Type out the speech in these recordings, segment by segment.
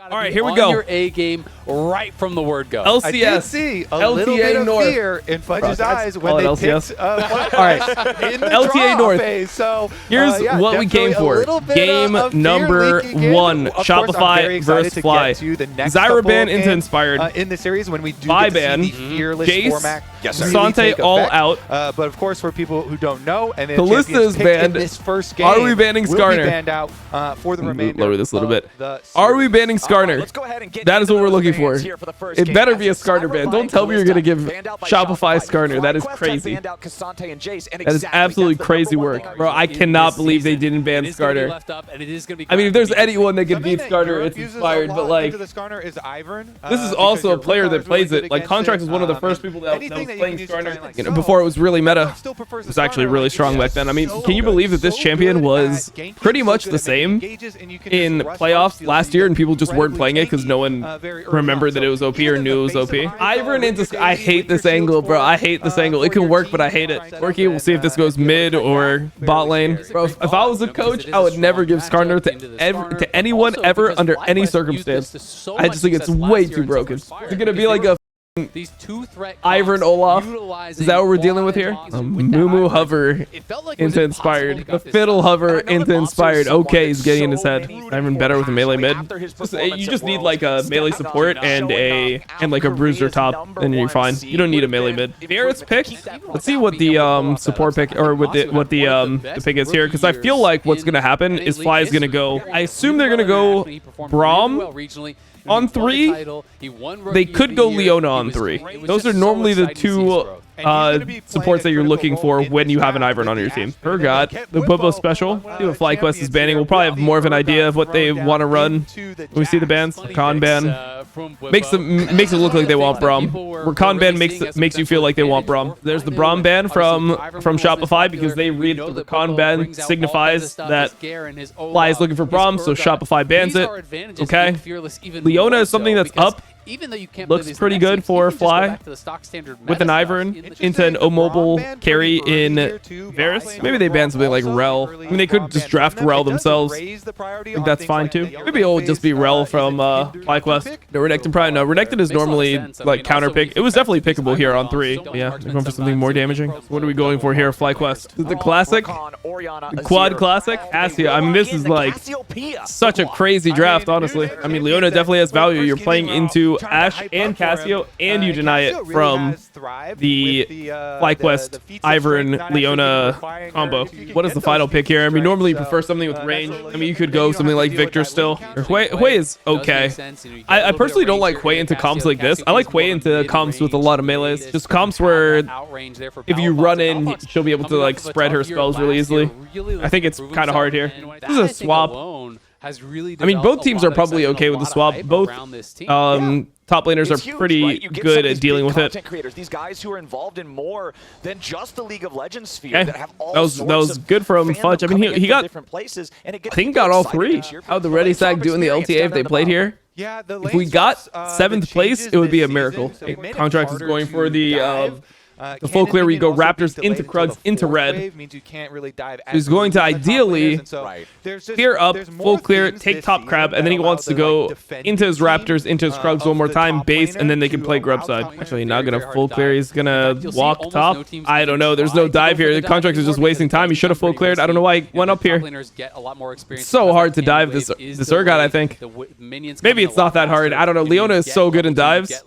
All right, here we go. Your A game right from the word go. LCS. I did see a little bit of fear in Fudge's eyes when they LCS. picked All right, in the LTA draw North. phase. So here's yeah, what we came for. Game number 1, Shopify versus Fly. Zyra ban into Inspired. In the series when we do Vi get to ban. see the fearless Jace. format. Sante all out. But of course, for people who don't know, and then Kalista is banned. in this first game, Are we banning will be Skarner? banned out for the remainder. Lower this a little bit. of the Are we series. banning Skarner? Let's go ahead and get That is into what we're those looking bans for. here the first It game. better be a As Skarner Zyra ban. and Don't tell me you're going to give banned out by Shopify Skarner. That is FlyQuest have crazy. banned out K'Sante and Jace, and That is exactly, absolutely that's the crazy number one work. thing Bro, I cannot believe they didn't ban Skarner. I mean, if there's anyone that can beat Skarner, it's Inspired, but like, the Skarner is Ivern, this is also a player that plays it. Like, Contract was one of the first people that was playing Skarner, you know, before it was really meta. It was actually really strong back then. I mean, can you believe that this champion was pretty much the same in playoffs last year, and people just weren't playing it because no one remembered that it was OP or knew it was OP? Ivern into... I hate this angle, bro. I hate this angle. It can work, but I hate it. Worky, we'll see if this goes mid or bot lane. Bro, if I was a coach, I would never give Skarner to anyone ever under any circumstance. I just think it's way too broken. Is it going to be like a Ivern Olaf? Is that what we're dealing with here? Moo hover into Inspired. The fiddle hover into Inspired. Okay, he's getting in his head. Ivern better with a melee mid. You just need like a melee support and like a bruiser top, and you're fine. You don't need a melee mid. Barrett's pick. Let's see what the support pick or what the pick is here, because I feel like what's gonna happen is Fly is gonna go. I assume they're gonna go Braum on 3. They could go Leona on 3. Those are normally the two supports that you're looking for when you have an Ivern on your team. Per God, the Bobo special. See what FlyQuest is banning. We'll probably have more of an idea of what they want to run when we see the bans. Con ban makes it look like they want Braum. Where con ban makes you feel like they want Braum. There's the Braum ban from Shopify, because they read the con ban signifies that Fly is looking for Braum, so Shopify bans it. Okay. Leona is something that's up. Looks pretty good for Fly with an Ivern into an O-Mobile carry in Varus. Maybe they ban something like Rel. I mean, they could just draft Rel themselves. I think that's fine too. Maybe it'll just be Rel from FlyQuest. No, Renekton probably no. Renekton is normally like counter pick. It was definitely pickable here on 3. Yeah, they're going for something more damaging. So what are we going for here, FlyQuest? Is the classic? The quad classic? Cassia. I mean, this is like such a crazy draft, honestly. I mean, Leona definitely has value. You're playing into Ashe and Cassio, and you deny it from the FlyQuest Ivern Leona combo. What is the final pick here? I mean, normally you prefer something with range. I mean, you could go something like Victor still. Hui is okay. I personally don't like Hui into comps like this. I like Hui into comps with a lot of melees. Just comps where if you run in, she'll be able to like spread her spells really easily. I think it's kind of hard here. This is a swap. I mean, both teams are probably okay with the swap. Both top laners are pretty good at dealing with it. These guys who are involved in more than just the League of Legends sphere. Okay. That was good from Fudge. I mean, he got, I think he got all 3. How'd the Ready Sack do in the LTA if they played here? If we got 7th place, it would be a miracle. Contract is going for the full clear where you go Raptors into Krugs into red. He's going to ideally clear up, full clear, take top crab, and then he wants to go into his Raptors, into his Krugs one more time, base, and then they can play grub side. Actually, not going to full clear. He's going to walk top. I don't know. There's no dive here. The Contract is just wasting time. He should have full cleared. I don't know why he went up here. It's so hard to dive this Urgot, I think. Maybe it's not that hard. I don't know. Leona is so good in dives.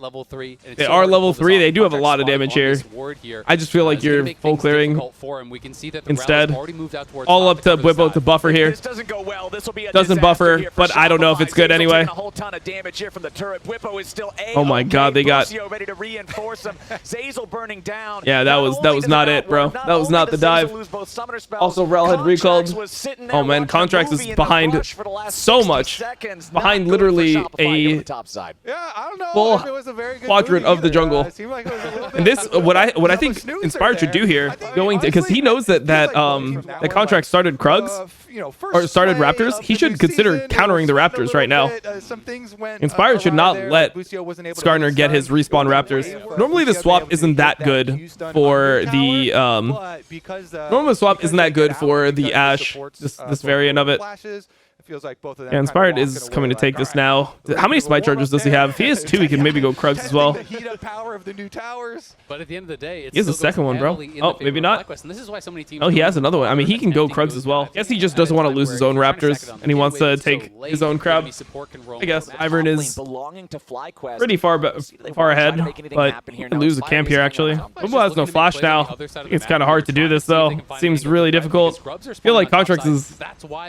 They are level 3. They do have a lot of damage here. I just feel like you're full clearing instead. All up to Bwipo to buffer here. Doesn't buffer, but I don't know if it's good anyway. Oh my God, they got... Yeah, that was not it, bro. That was not the dive. Also, Rel had recalled. Oh man, Contracts is behind so much. Behind literally a full quadrant of the jungle. And this, what I think Inspired should do here, going to, because he knows that the Contract started Krugs or started Raptors, he should consider countering the Raptors right now. Inspired should not let Skarner get his respawn Raptors. Normally the swap isn't that good for the normally the swap isn't that good for the Ashe, this variant of it. feels like both of them. Yeah, Inspired is coming to take this now. How many smite charges does he have? If he has 2, he can maybe go Krugs as well. The heat up power of the new towers. But at the end of the day, it's He has a second one, bro. Oh, maybe not. And this is why so many teams Oh, he has another one. I mean, he can go Krugs as well. I guess he just doesn't want to lose his own Raptors, and he wants to take his own crowd. I guess Ivern is pretty far ahead, but he can lose the camp here, actually. Bubble has no flash now. I think it's kind of hard to do this, though. Seems really difficult. I feel like Contracts is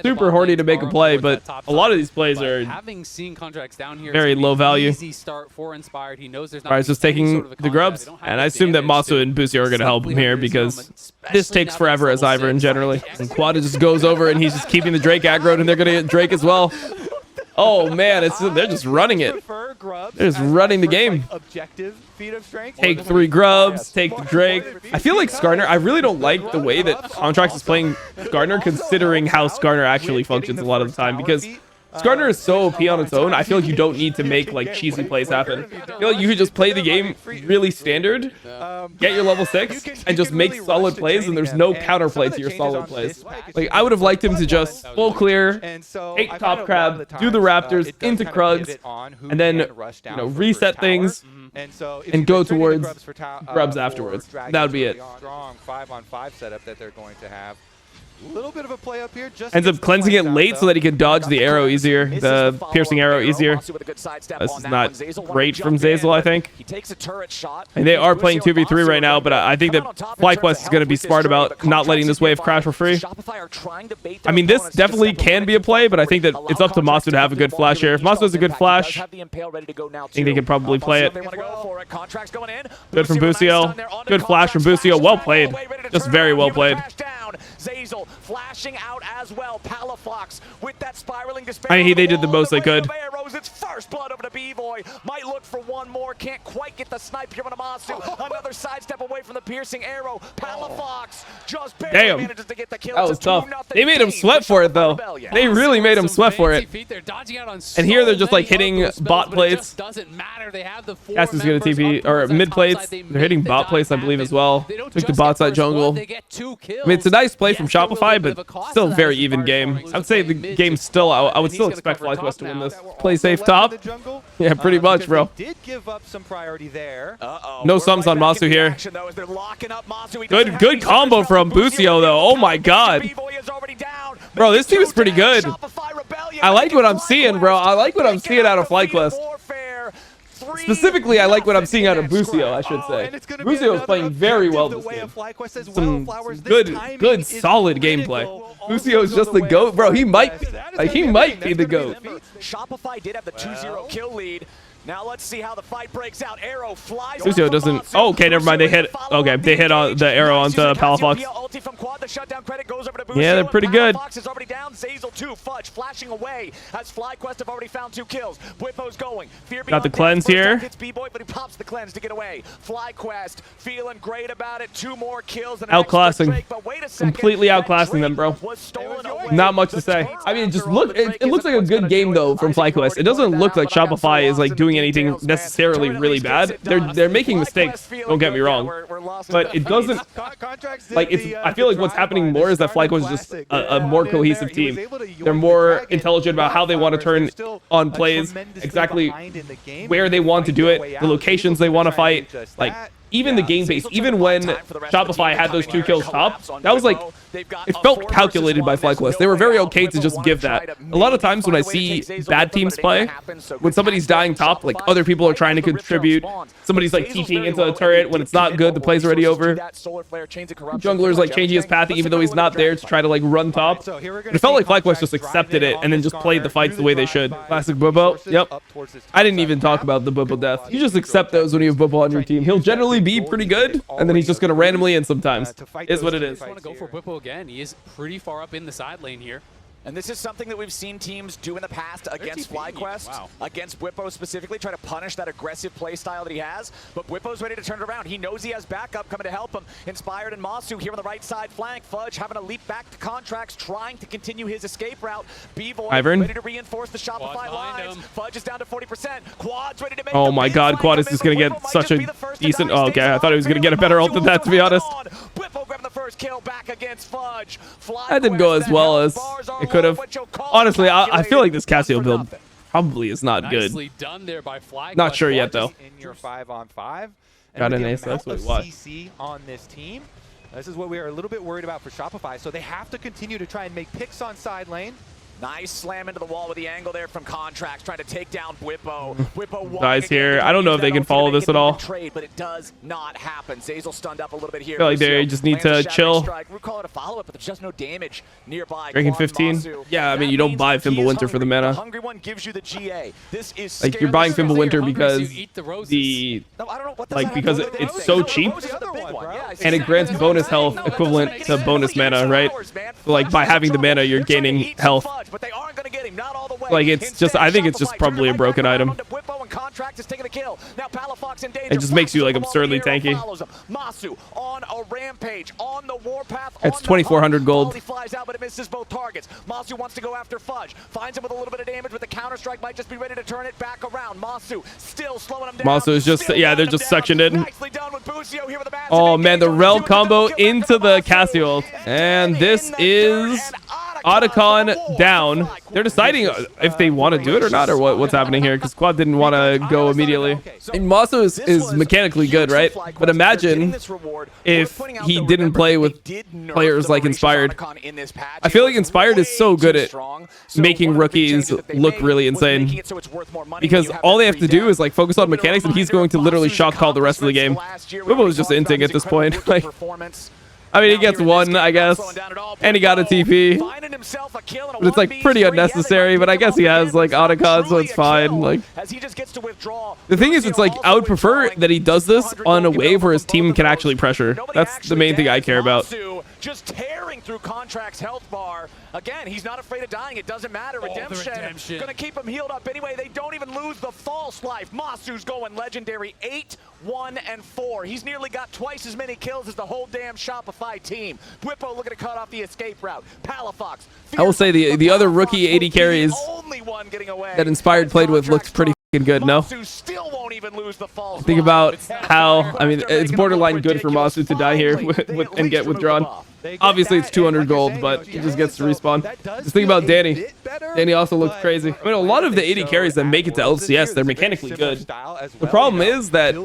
super horny to make a play, but a lot of these plays are very low value. Alright, just taking the grubs, and I assume that Masu and Busio are going to help him here because this takes forever as Ivern generally. And Quad just goes over and he's just keeping the Drake aggroed, and they're going to get Drake as well. Oh man, they're just running it. They're just running the game. Take 3 grubs, take the Drake. I feel like Skarner, I really don't like the way that Contracts is playing Skarner considering how Skarner actually functions a lot of the time, because Skarner is so OP on its own. I feel like you don't need to make like cheesy plays happen. I feel like you could just play the game really standard, get your level 6, and just make solid plays, and there's no counterplay to your solid plays. Like, I would have liked him to just full clear, take top crab, do the Raptors into Krugs, and then, you know, reset things and go towards grubs afterwards. That would be it. Strong 5-on-5 setup that they're going to have. A little bit of a play up here. Just ends up cleansing it late so that he can dodge the arrow easier, the piercing arrow easier. This is not great from Zeyzal, I think. And they are playing 2v3 right now, but I think that FlyQuest is going to be smart about not letting this wave crash for free. I mean, this definitely can be a play, but I think that it's up to Masu to have a good flash here. If Masu has a good flash, I think they can probably play it. Good from Busio. Good flash from Busio. Well played. Just very well played. Zeyzal flashing out as well. Palafox with that spiraling despair. I mean, they did the most they could. It's first blood over to B-Boy. Might look for one more. Can't quite get the snipe here on Amasu. Another sidestep away from the piercing arrow. Palafox just barely manages to get the kill. That was tough. They made him sweat for it, though. They really made him sweat for it. And here they're just like hitting bot plates. Cass is going to TP, or mid plates. They're hitting bot plates, I believe, as well. Took the bots at jungle. I mean, it's a nice play from Shopify, but still a very even game. I would say the game still, I would still expect FlyQuest to win this. Play safe top. Yeah, pretty much, bro. No sums on Masu here. Good combo from Busio, though. Oh my god. Bro, this team is pretty good. I like what I'm seeing, bro. I like what I'm seeing out of FlyQuest. Specifically, I like what I'm seeing out of Busio, I should say. Busio is playing very well this game. Some good, solid gameplay. Busio is just the GOAT. Bro, he might be the GOAT. Shopify did have the 2-0 kill lead. Now let's see how the fight breaks out. Arrow flies. Busio doesn't. Oh, okay, never mind. They hit. Okay, they hit on the arrow onto Palafox. Yeah, they're pretty good. Fox is already down. Zeyzal 2. Fudge flashing away as FlyQuest have already found 2 kills. Bwippo's going. Got the cleanse here. Hits B-Boy, but he pops the cleanse to get away. FlyQuest feeling great about it. 2 more kills. Outclassing. Completely outclassing them, bro. Not much to say. I mean, just look. It looks like a good game though from FlyQuest. It doesn't look like Shopify is like doing anything necessarily really bad. They're making mistakes, don't get me wrong, but it doesn't, like, it's, I feel like what's happening more is that FlyQuest is just a more cohesive team. They're more intelligent about how they want to turn on plays, exactly where they want to do it, the locations they want to fight, like even the game pace, even when Shopify had those 2 kills top, that was like, it felt calculated by FlyQuest. They were very okay to just give that. A lot of times when I see bad teams play, when somebody's dying top, like other people are trying to contribute, somebody's like TPing into a turret when it's not good, the play's already over. Jungler's like changing his pathing even though he's not there to try to like run top. But it felt like FlyQuest just accepted it and then just played the fights the way they should. Classic Bubbo. Yep. I didn't even talk about the Bubbo death. You just accept those when you have Bubbo on your team. He'll generally be pretty good, and then he's just going to randomly in sometimes. Is what it is. I want to go for Bwippo again. He is pretty far up in the side lane here. And this is something that we've seen teams do in the past against FlyQuest, against Bwippo specifically, try to punish that aggressive play style that he has. But Bwippo's ready to turn it around. He knows he has backup coming to help him. Inspired and Masu here on the right side flank. Fudge having a leap back to Contracts, trying to continue his escape route. B-Boy ready to reinforce the Shopify lines. Fudge is down to 40%. Quad's ready to make oh my god, Quad is just going to get such a decent... Oh, okay, I thought he was going to get a better ult than that, to be honest. Bwippo grabbing the first first kill back against Fudge. That didn't go as well as it could have. Honestly, I feel like this Casio build probably is not good. Nicely done there by FlyQuest. Not sure yet though. In your 5-on-5. Got an the ace. amount Wait, of what? CC on this team. This is what we are a little bit worried about for Shopify. So they have to continue to try and make picks on side lane. Nice slam into the wall with the angle there from Contracts, trying to take down Bwipo. Bwipo Guys here, I don't know if they can follow this at all. Trade, but it does not happen. Zazel stunned up a little bit here. I feel like they just need to chill. We call it a follow-up, but there's just no damage nearby. Drinking 15. Yeah, I mean, you don't buy Fimbulwinter for the mana. Hungry one gives you the GA. This is like you're buying Fimbulwinter because because it's so cheap and it grants bonus health equivalent to bonus mana, right? So like by having the mana, you're gaining health. But they aren't going to get him, not all the way. Like it's just, I think it's just probably a broken item. It just makes you like absurdly tanky. Masu on a rampage on the warpath. It's 2,400 gold. He flies out, but it misses both targets. Masu wants to go after Fudge. Finds him with a little bit of damage, but the counter strike might just be ready to turn it back around. Masu still slowing him down. Masu is just, yeah, they're just suctioned in. Nicely done with Busio here with the massive Oh man, the engage. Rel combo into the Casio, and this is Otacon down. They're deciding if they want to do it or not, or what's happening here, because Quad didn't want to go immediately. And Masu is mechanically good, right? But imagine if he didn't play with players like Inspired. I feel like Inspired is so good at making rookies look really insane, because all they have to do is like focus on mechanics, and he's going to literally shot call the rest of the game. Wibo was just inting at this point. Like, I mean, he gets one, I guess, and he got a TP, but it's like pretty unnecessary. But I guess he has like Otacon, so it's fine. Like, the thing is, it's like I would prefer that he does this on a wave where his team can actually pressure. That's the main thing I care about. Just tearing through Contract's health bar. Again, he's not afraid of dying. It doesn't matter. Redemption. Gonna keep him healed up anyway. They don't even lose the false life. Masu's going legendary 8, 1, and 4. He's nearly got twice as many kills as the whole damn Shopify team. Bwipo looking to cut off the escape route. Palafox. I will say the other rookie 80 carries that Inspired played with looked pretty good, no? Think about how, I mean, it's borderline good for Masu to die here and get withdrawn. Obviously, it's 200 gold, but he just gets to respawn. Just think about Danny. Danny also looks crazy. I mean, a lot of the 80 carries that make it to LCS, they're mechanically good. The problem is that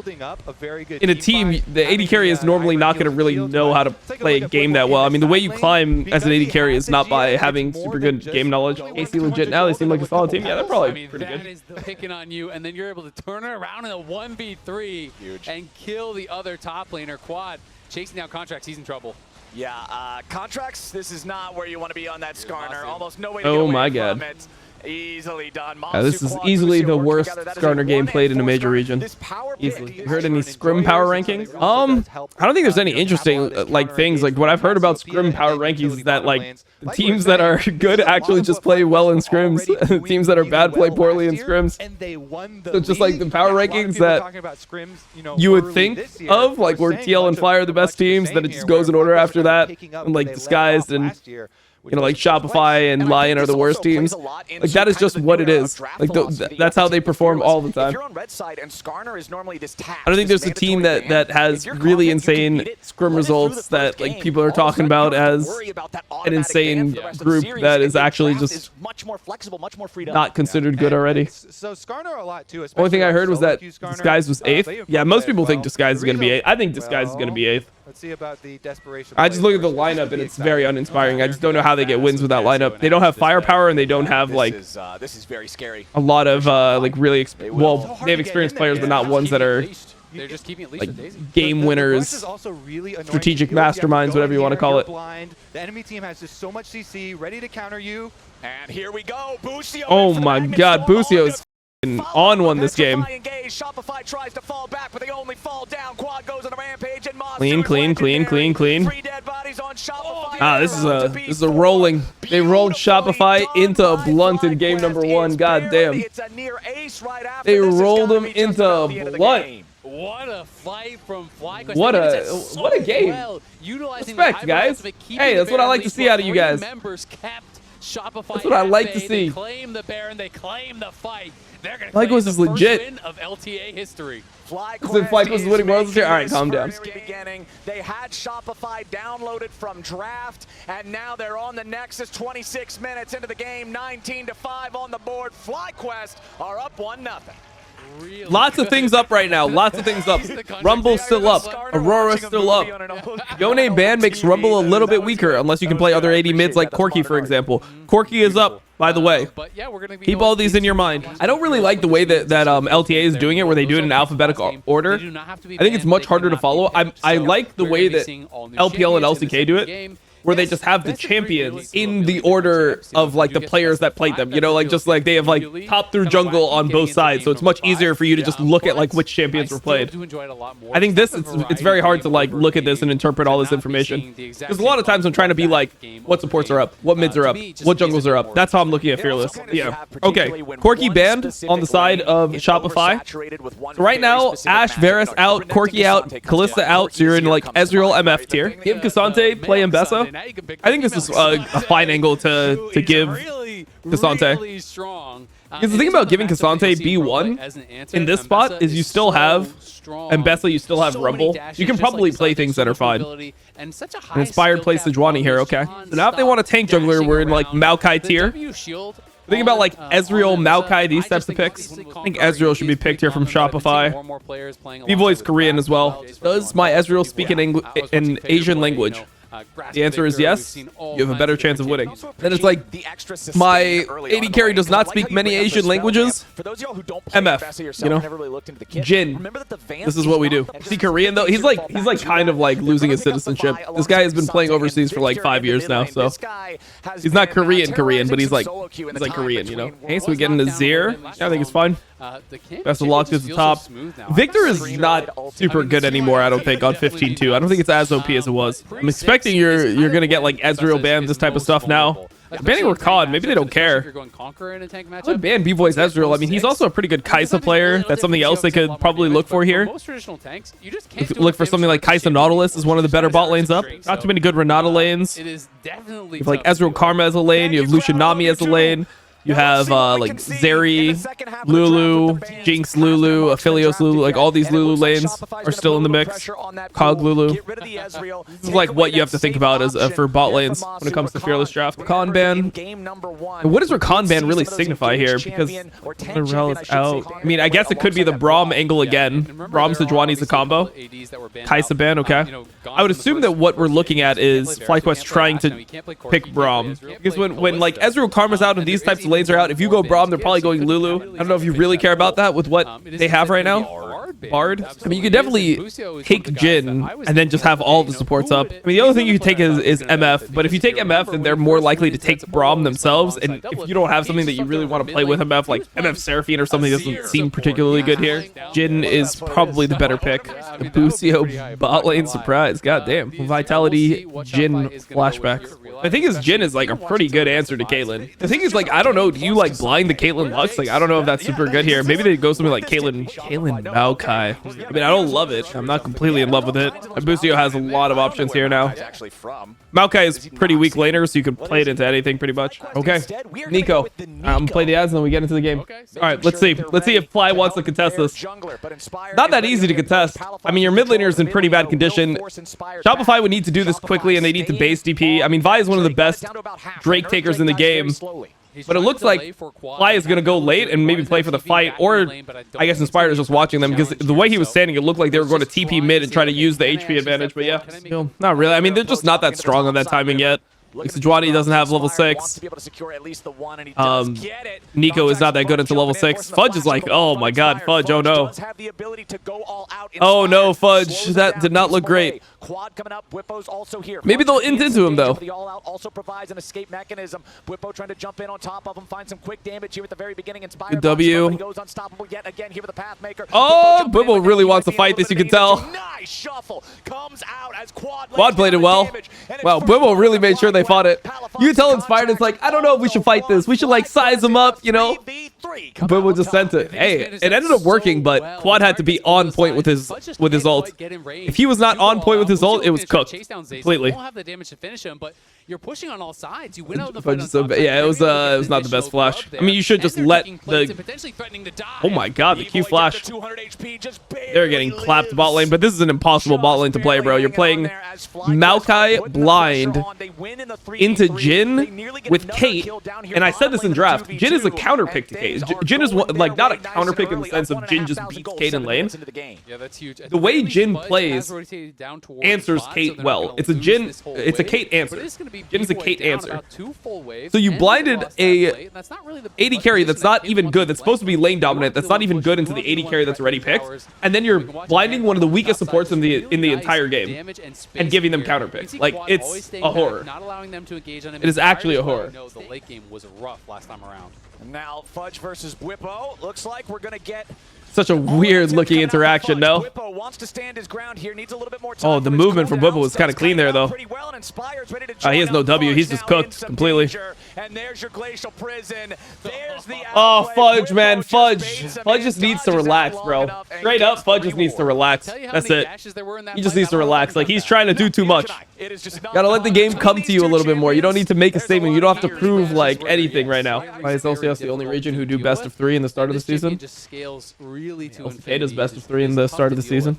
in a team, the 80 carry is normally not going to really know how to play a game that well. I mean, the way you climb as an 80 carry is not by having super good game knowledge. AC legit now, they seem like a solid team. Yeah, they're probably pretty good. That is picking on you, and then you're able to turn it around in a 1v3 and kill the other top laner. Quad chasing down Contracts, he's in trouble. Yeah, Contracts, this is not where you want to be on that Skarner. Almost no way to get away from it. Easily done. Yeah, this is easily the worst Skarner game played in a major region. Easily. You heard any scrim power rankings? I don't think there's any interesting like things. Like what I've heard about scrim power rankings is that like the teams that are good actually just play well in scrims. The teams that are bad play poorly in scrims. So just like the power rankings that you would think of, like where TL and Fly are the best teams, then it just goes in order after that, and like Disguised and you know, like Shopify and Lion are the worst teams. Like that is just what it is. Like that's how they perform all the time. I don't think there's a team that has really insane scrim results that like people are talking about as an insane group that is actually just not considered good already. Only thing I heard was that Disguise was 8th. Yeah, most people think Disguise is going to be 8th. I think Disguise is going to be 8th. Let's see about the desperation. I just look at the lineup and it's very uninspiring. I just don't know how they get wins with that lineup. They don't have firepower and they don't have like this is very scary. A lot of like really well, they have experienced players, but not ones that are they're just keeping it like game winners, strategic masterminds, whatever you want to call it. The enemy team has just so much CC ready to counter you. And here we go. Busio. Oh my God, Busio is on one this game. Shopify tries to fall back, but they only fall down. Quad goes on a rampage and clean. Three dead bodies on Shopify. Ah, this is a rolling. They rolled Shopify into a blunt in game number 1. God damn. It's a near ace right after. They rolled him into a blunt. What a fight from FlyQuest. What a game. Respect, guys. Hey, that's what I like to see out of you guys. Shopify that's what I like to see. They claim the Baron, they claim the fight. They're going to FlyQuest is legit. win of LTA history. FlyQuest was winning worlds this year. All right, calm down. They had Shopify downloaded from draft, and now they're on the Nexus. 26 minutes into the game, 19-5 on the board. FlyQuest are up 1-0. Really Lots of things up right now. Lots of things up. Rumble's still up. Aurora's still up. Yone ban makes Rumble a little bit weaker unless you can play other 80 mids like Corki, for example. Corki is up, by the way. Keep all these in your mind. I don't really like the way that LTA is doing it, where they do it in alphabetical order. I think it's much harder to follow. I like the way that LPL and LCK do it, where they just have the champions in the order of like the players that played them, you know, like just like they have like top through jungle on both sides, so it's much easier for you to just look at like which champions were played. I think this it's very hard to like look at this and interpret all this information, because a lot of times I'm trying to be like, what supports are up, what mids are up, what jungles are up. That's how I'm looking at Fearless. Yeah. Okay. Corki banned on the side of Shopify. So right now, Ashe, Varus out, Corki out, Kalista out, so you're in like Ezreal MF tier. Give K'Sante, play Mbessa. I think this is a fine angle to give K'Sante. Because the thing about giving K'Sante B1 in this spot is you still have Mbessa, you still have Rumble. You can probably play things that are fine. Inspired plays Sejuani here, okay. So now if they want a tank jungler, we're in like Maokai tier. Think about like Ezreal, Maokai, these types of picks. I think Ezreal should be picked here from Shopify. V-Voice Korean as well. Does my Ezreal speak in Asian language? The answer is yes. You have a better chance of winning. Then it's like, my AD carry does not speak many Asian languages. MF, you know, Jin. This is what we do. See Korean though, he's like kind of like losing his citizenship. This guy has been playing overseas for like 5 years now, so he's not Korean, but he's like Korean, you know. Okay, so we get into Zir. I think it's fine. Best of luck to the top. Victor is not super good anymore, I don't think, on 15-2. I don't think it's as OP as it was. I'm expecting you're gonna get like Ezreal ban, this type of stuff now. Banning Rakan, maybe they don't care. I would ban B-Boy's Ezreal. I mean, he's also a pretty good Kai'Sa player. That's something else they could probably look for here. Look for something like Kai'Sa Nautilus is one of the better bot lanes up. Not too many good Renata lanes. You have like Ezreal Karma as a lane. You have Lucian Nami as a lane. You have like Zeri, Lulu, Jinx Lulu, Aphelios Lulu, like all these Lulu lanes are still in the mix. Cog Lulu. This is like what you have to think about as for bot lanes when it comes to Fearless Draft. Rakan ban. What does Rakan ban really signify here? Because Rel is out. I mean, I guess it could be the Braum angle again. Braum Sejuani's a combo. Kai'Sa ban, okay. I would assume that what we're looking at is FlyQuest trying to pick Braum. Because when like Ezreal Karma's out and these types of lanes are out, if you go Braum, they're probably going Lulu. I don't know if you really care about that with what they have right now. Bard. I mean, you could definitely take Jin and then just have all the supports up. I mean, the other thing you could take is MF, but if you take MF, then they're more likely to take Braum themselves, and if you don't have something that you really want to play with MF, like MF Seraphine or something doesn't seem particularly good here, Jin is probably the better pick. The Busio bot lane surprise. God damn. Vitality Jin flashback. The thing is, Jin is like a pretty good answer to Caitlyn. The thing is, like, I don't know, do you like blind the Caitlyn Lux? Like, I don't know if that's super good here. Maybe they go something like Caitlyn Maokai. I mean, I don't love it. I'm not completely in love with it. Busio has a lot of options here now. Maokai is pretty weak laner, so you can play it into anything pretty much. Okay, Nico. Play the ads and then we get into the game. All right, let's see. Let's see if Fly wants to contest this. Not that easy to contest. I mean, your mid laner is in pretty bad condition. Shopify would need to do this quickly, and they need to base DP. I mean, Vi is one of the best Drake takers in the game. But it looks like Fly is going to go late and maybe play for the fight, or I guess Inspired is just watching them, because the way he was standing, it looked like they were going to TP mid and try to use the HP advantage. But yeah, still, not really. I mean, they're just not that strong on that timing yet. Like, Sejuani doesn't have level 6. Nico is not that good until level 6. Fudge is like, oh my god, Fudge, oh no. Oh no, Fudge, that did not look great. Maybe they'll int into him though. Good W. Oh, Bwipo really wants to fight this, you can tell. Quad played it well. Wow, Bwipo really made sure they fought it. You can tell Inspired is like, I don't know if we should fight this. We should like size them up, you know. Bwipo just sent it. Hey, it ended up working, but Quad had to be on point with his ult. If he was not on point with his ult, it was cooked completely. you're pushing on all sides. You win out the Fudge fight is so bad. Yeah, it was not the best flash. I mean, you should just let the. Oh my God, the Q flash. They're getting clapped bot lane, but this is an impossible bot lane to play, bro. You're playing Maokai blind into Jin with Kate, and I said this in draft. Jin is a counter pick to Kate. Jin is like not a counter pick in the sense of Jin just beats Kate in lane. Yeah, that's huge. The way Jin plays answers Kate well. It's a Jin. It's a Kate answer. Jin is a Kate answer. So you blinded a 80 carry that's not even good. That's supposed to be lane dominant. That's not even good into the 80 carry that's already picked. And then you're blinding one of the weakest supports in the entire game and giving them counter picks. Like, it's a horror. It is actually a horror. The late game was rough last time around. Now Fudge versus Bwipo. Looks like we're gonna get such a weird looking interaction, no? Oh, the movement from Bwipo was kind of clean there, though. He has no W. He's just cooked completely. Oh, Fudge, man. Fudge. Fudge just needs to relax, bro. Straight up, Fudge just needs to relax. That's it. He just needs to relax. Like, he's trying to do too much. Gotta let the game come to you a little bit more. You don't need to make a statement. You don't have to prove, like, anything right now. Why is LCS the only region who do best of 3 in the start of the season? LTA does best of 3 in the start of the season.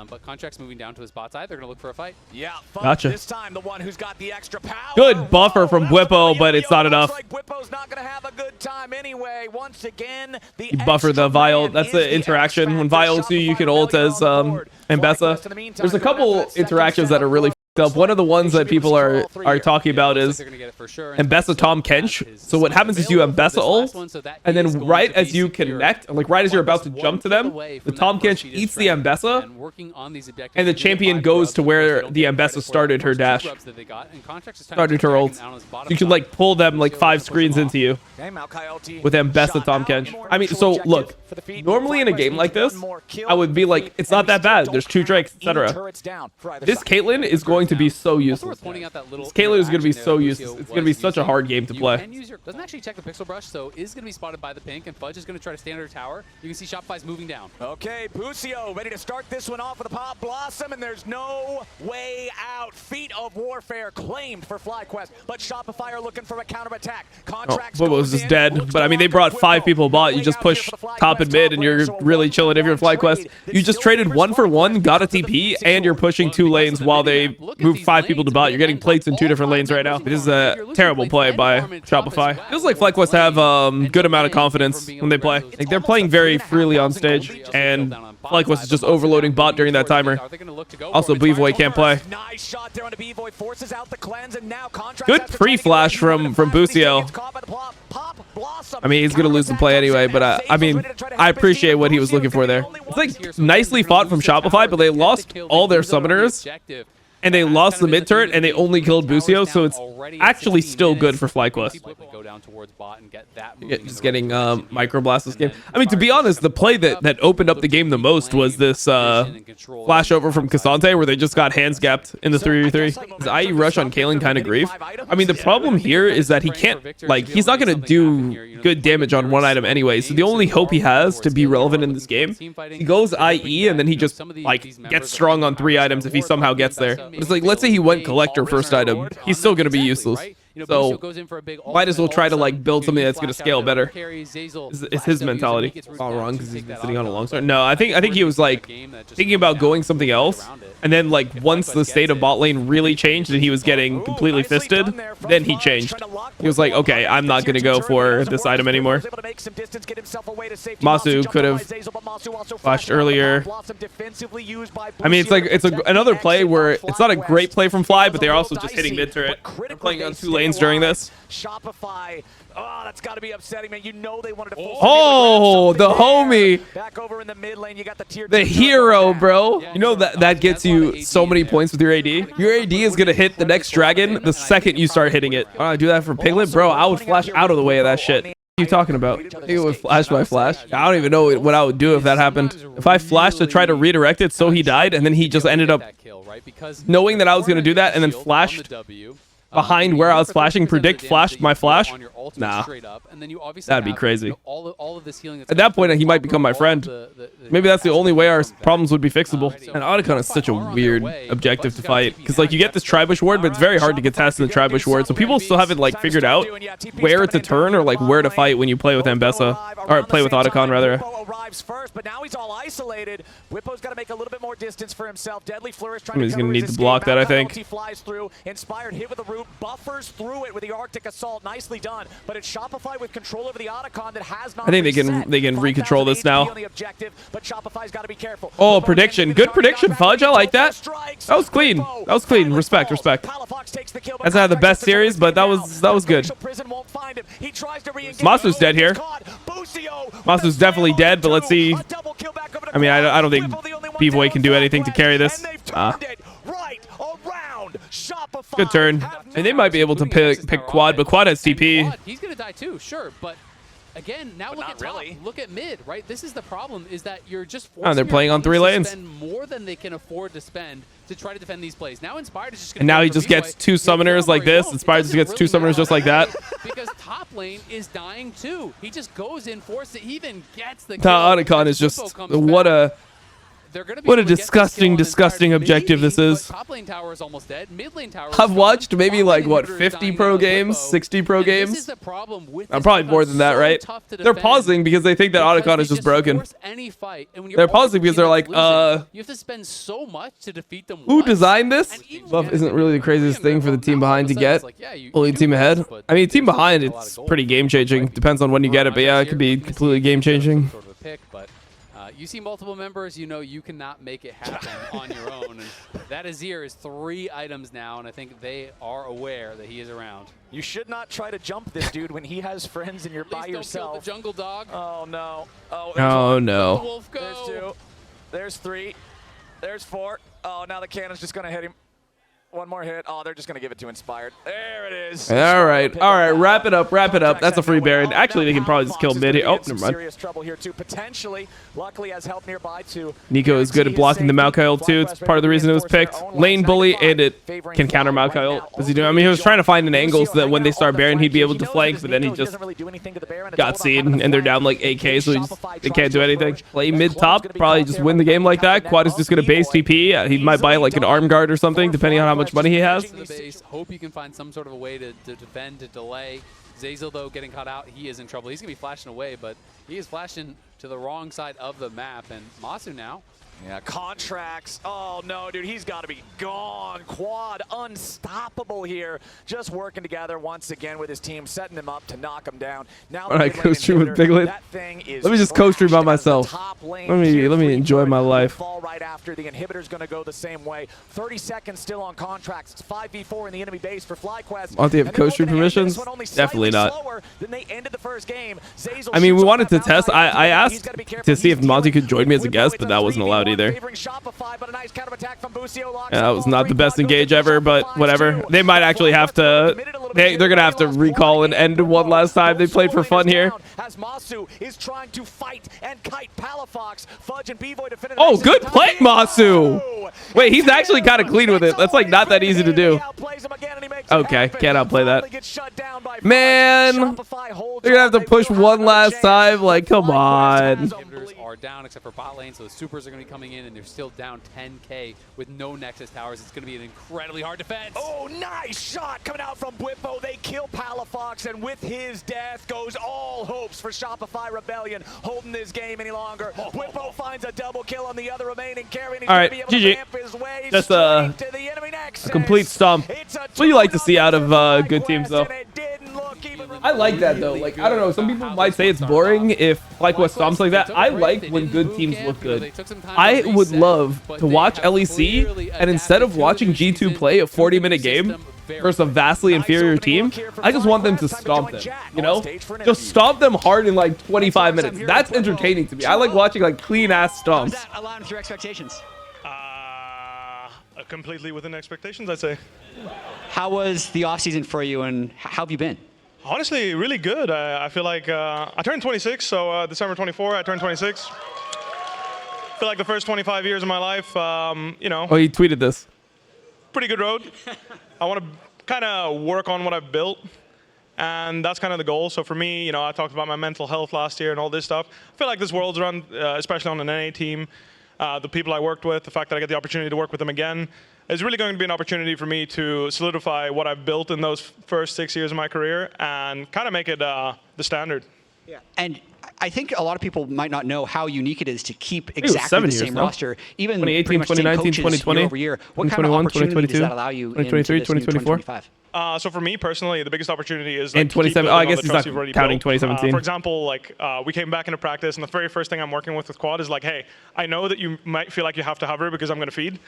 But Contract's moving down to his bot side. They're going to look for a fight. Yeah, gotcha. This time, the one who's got the extra power. Good buffer from Bwipo, but it's not enough. Like Bwipo's not going to have a good time anyway. Once again, the you buffer the Vile. That's the interaction. When Vile ults you can ult as Mbessa. There's a couple interactions that are really up. One of the ones that people are talking about is Mbessa Tom Kench. So what happens is you Mbessa ult, and then right as you connect, like right as you're about to jump to them, the Tom Kench eats the Mbessa, and the champion goes to where the Mbessa started her dash, started her ult. So you can like pull them like 5 screens into you with Mbessa Tom Kench. I mean, so look, normally in a game like this, I would be like, it's not that bad. There's 2 Drakes, etc. This Caitlyn is going to be so useless. This Caitlyn is going to be so useless. It's going to be such a hard game to play. Doesn't actually check the pixel brush, so is going to be spotted by the pink, and Fudge is going to try to stand under tower. You can see Shopify's moving down. Okay, Busio ready to start this one off with a pop blossom, and there's no way out. Feet of Warfare claimed for FlyQuest, but Shopify are looking for a counterattack. Contracts Bobo's just dead, but I mean, they brought 5 people bot. You just push top and mid, and you're really chilling if you're FlyQuest. You just traded 1 for 1, got a TP, and you're pushing 2 lanes while they move 5 people to bot. You're getting plates in 2 different lanes right now. This is a terrible play by Shopify. Feels like FlyQuest have good amount of confidence when they play. Like, they're playing very freely on stage, and FlyQuest is just overloading bot during that timer. Also, Bvoy can't play. Good pre-flash from Busio. I mean, he's going to lose the play anyway, but I mean, I appreciate what he was looking for there. It's like nicely fought from Shopify, but they lost all their summoners. And they lost the mid turret, and they only killed Busio, so it's actually still good for FlyQuest. Just getting microblast this game. I mean, to be honest, the play that opened up the game the most was this flashover from Cassante, where they just got hands gapped in the 3v3. Is IE rush on Kaelin kind of grief? I mean, the problem here is that he can't, like, he's not going to do good damage on 1 item anyway, so the only hope he has to be relevant in this game, he goes IE, and then he just, like, gets strong on 3 items if he somehow gets there. It's like, let's say he went collector first item, he's still going to be useless. So might as well try to like build something that's going to scale better. It's his mentality. It's all wrong because he's been sitting on a long start. No, I think he was like thinking about going something else, and then like once the state of bot lane really changed and he was getting completely fisted, then he changed. He was like, okay, I'm not going to go for this item anymore. Masu could have flashed earlier. I mean, it's another play where it's not a great play from Fly, but they're also just hitting mid turret. They're playing on 2 lanes during this. Shopify. Oh, that's got to be upsetting, man. You know they wanted to force the homie. Back over in the mid lane, you got the hero, bro. You know that gets you so many points with your AD. Your AD is going to hit the next dragon the second you start hitting it. I do that for Piglet, bro. I would flash out of the way of that shit. What are you talking about? I think it would flash by flash. I don't even know what I would do if that happened. If I flashed to try to redirect it so he died, and then he just ended up knowing that I was going to do that and then flashed behind where I was flashing, flashed my flash. Nah, that'd be crazy. At that point, he might become my friend. Maybe that's the only way our problems would be fixable. And Otacon is such a weird objective to fight, because like you get this tri-bush ward, but it's very hard to get tested in the tri-bush ward. So people still haven't like figured out where to turn or like where to fight when you play with Ambessa, or play with Otacon rather. Arrives first, but now he's all isolated. Whippo's got to make a little bit more distance for himself. Deadly Flourish trying He's going to need to block that, I think. Flies through, Inspired hit with the root, buffers through it with the Arctic Assault. Nicely done, but it's Shopify with control over the Otacon that has not. I think they can recontrol this now. But Shopify's got to be careful. Oh, prediction. Good prediction, Fudge. I like that. That was clean. That was clean. Respect, respect. That's not the best series, but that was good. Masu's dead here. Masu's definitely dead, but let's see. I mean, I don't think B-Boy can do anything to carry this. Good turn. And they might be able to pick Quad, but Quad has TP. He's going to die too, sure, but again, now look at top, look at mid, right? This is the problem, is that you're just forcing they're playing on 3 lanes. Spend more than they can afford to spend to try to defend these plays. Now Inspired is just going to. And now he just gets 2 summoners like this. Inspired just gets 2 summoners just like that. Because top lane is dying too. He just goes in, forces it, he even gets the. Otacon is just what a disgusting objective this is. Top lane tower is almost dead. Mid lane tower. I've watched maybe like what 50 pro games, 60 pro games. This is the problem with I'm probably more than that, right? They're pausing because they think that Otacon is just broken. They're pausing because they're like, you have to spend so much to defeat them. Who designed this? Buff isn't really the craziest thing for the team behind to get. Only team ahead. I mean, team behind, it's pretty game changing. Depends on when you get it, but yeah, it could be completely game changing. You see multiple members, you know you cannot make it happen on your own. And that Azir is 3 items now, and I think they are aware that he is around. You should not try to jump this dude when he has friends and you're by yourself. Don't kill the jungle dog. Oh no. Oh no. Wolf go. There's 2. There's 3. There's 4. Oh, now the cannon's just gonna hit him. One more hit. Oh, they're just going to give it to Inspired. There it is. All right. Wrap it up. That's a free Baron. Actually, they can probably just kill mid here. Oh, never mind. Serious trouble here too. Potentially, luckily has help nearby too. Nico is good at blocking the Maokai ult too. It's part of the reason it was picked. Lane bully, and it can counter Maokai ult. What's he doing? I mean, he was trying to find an angle so that when they start Baron, he'd be able to flank, but then he just got seen, and they're down like 8k, so they can't do anything. Play mid top, probably just win the game like that. Quad is just going to base TP. He might buy like an arm guard or something, depending on how much money he has. Base. Hope you can find some sort of a way to defend, to delay. Zeyzal, though, getting caught out, he is in trouble. He's going to be flashing away, but he is flashing to the wrong side of the map. And Masu now. Yeah, contracts. Oh, no, dude, he's got to be gone. Quad unstoppable here. Just working together once again with his team, setting him up to knock him down. Now, all right, co-stream with Piglet. Let me just co-stream by myself. Let me enjoy my life. Fall right after. The inhibitor's going to go the same way. 30 seconds still on contracts. It's 5v4 in the enemy base for FlyQuest. Want they have co-stream permissions? Definitely not. Than they ended the first game. I mean, we wanted to test. I asked to see if Monty could join me as a guest, but that wasn't allowed either. Yeah, that was not the best engage ever, but whatever. They might actually have to. They're gonna have to recall and end one last time. They played for fun here. Oh, good play, Masu. Wait, he's actually kind of clean with it. That's like not that easy to do. Okay, can't outplay that. Man, they're gonna have to push one last time. Like, come on. Are down except for bot lane, so the supers are going to be coming in, and they're still down 10k with no Nexus towers. It's going to be an incredibly hard defense. Oh, nice shot coming out from Whippo. They kill Palafox, and with his death goes all hopes for Shopify Rebellion holding this game any longer. Whippo finds a double kill on the other remaining carry, and he's going to be able to ramp his way just straight to the enemy Nexus. A complete stomp. What you like to see out of good teams, though. I like that, though. Like, I don't know. Some people might say it's boring if FlyQuest stomps like that. I like when good teams look good. I would love to watch LEC, and instead of watching G2 play a 40-minute game versus a vastly inferior team, I just want them to stomp them, you know? Just stomp them hard in like 25 minutes. That's entertaining to me. I like watching like clean-ass stomps. Does that align with your expectations? Completely within expectations, I'd say. How was the offseason for you, and how have you been? Honestly, really good. I feel like I turned 26, so December 24, I turned 26. I feel like the first 25 years of my life, you know. Oh, he tweeted this. Pretty good road. I want to kind of work on what I've built And that's kind of the goal. So for me, you know, I talked about my mental health last year and all this stuff. I feel like this Worlds run, especially on an NA team, the people I worked with, the fact that I get the opportunity to work with them again, is really going to be an opportunity for me to solidify what I've built in those first 6 years of my career and kind of make it the standard. Yeah. And I think a lot of people might not know how unique it is to keep exactly the same roster, even 2018, 2019, 2020, year over year. What kind of opportunity does that allow you in 2025? So for me personally, the biggest opportunity is in 2017. Oh, I guess he's not counting 2017. For example, like we came back into practice, and the very first thing I'm working with Quad is like, hey, I know that you might feel like you have to hover because I'm going to feed.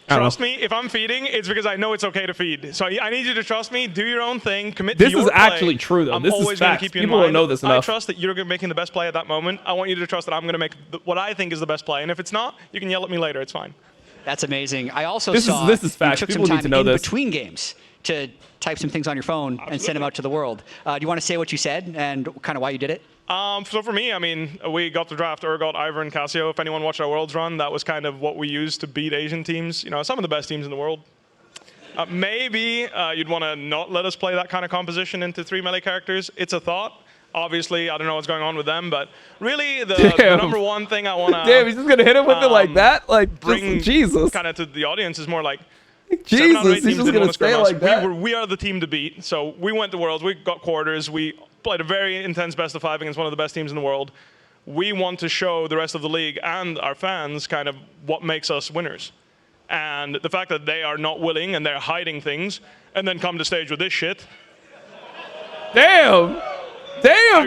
Trust me, if I'm feeding, it's because I know it's okay to feed. So I need you to trust me, do your own thing, commit to your play. This is actually true, though. This is facts. People don't know this enough. I trust that you're making the best play at that moment. I want you to trust that I'm going to make what I think is the best play. And if it's not, you can yell at me later. It's fine. That's amazing. I also saw this is facts. You took People some need to time know in this. between games to type some things on your phone and send them out to the world. Do you want to say what you said and kind of why you did it? So for me, I mean, we got to draft Urgot, Ivor, and Casio. If anyone watched our Worlds run, that was kind of what we used to beat Asian teams. You know, some of the best teams in the world. Maybe you'd want to not let us play that kind of composition into 3 melee characters. It's a thought. Obviously, I don't know what's going on with them, but really the number one thing I want to Damn, he's just going to hit him with it like that? Like, bring Jesus. Kind of to the audience is more like, Jesus, he's just going to stay like that. We are the team to beat. So we went to Worlds. We got quarters. We played a very intense best of 5 against one of the best teams in the world. We want to show the rest of the league and our fans kind of what makes us winners. And the fact that they are not willing and they're hiding things and then come to stage with this shit. Damn,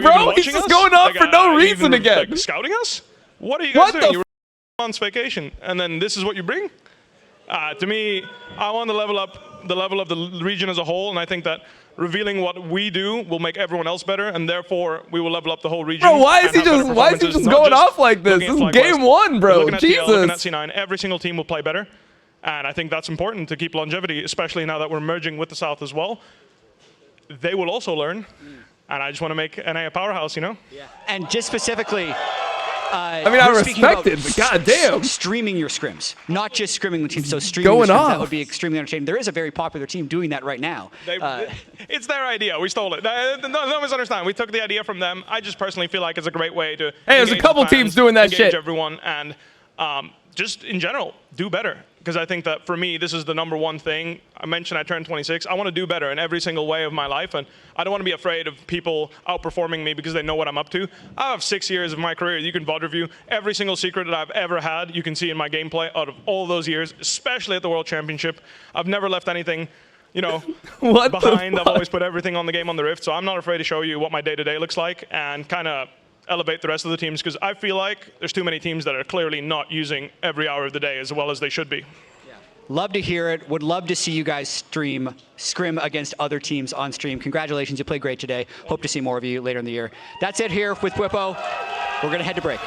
bro. He's just going off for no reason again. Like, scouting us? What are you guys doing? You were on vacation and then this is what you bring? To me, I want to level up the level of the region as a whole, and I think that revealing what we do will make everyone else better, and therefore we will level up the whole region. Bro, why is he just going off like this? This is game 1, bro. Looking at Jesus. TL, looking at C9, every single team will play better, and I think that's important to keep longevity, especially now that we're merging with the South as well. They will also learn, and I just want to make NA a powerhouse, you know? Yeah. And just specifically, I mean, I respect it, but goddamn. Streaming your scrims, not just scrimming the team. So streaming the scrims, that would be extremely entertaining. There is a very popular team doing that right now. It's their idea. We stole it. No misunderstand. We took the idea from them. I just personally feel like it's a great way to there's a couple teams doing that shit. Everyone and just in general, do better. Because I think that for me, this is the number one thing. I mentioned I turned 26. I want to do better in every single way of my life. And I don't want to be afraid of people outperforming me because they know what I'm up to. I have 6 years of my career. You can VOD review every single secret that I've ever had. You can see in my gameplay out of all those years, especially at the World Championship. I've never left anything, you know, behind. I've always put everything on the game on the Rift. So I'm not afraid to show you what my day-to-day looks like and kind of elevate the rest of the teams, because I feel like there's too many teams that are clearly not using every hour of the day as well as they should be. Yeah. Love to hear it. Would love to see you guys scrim against other teams on stream. Congratulations, you played great today. Hope to see more of you later in the year. That's it here with Whippo. We're going to head to break.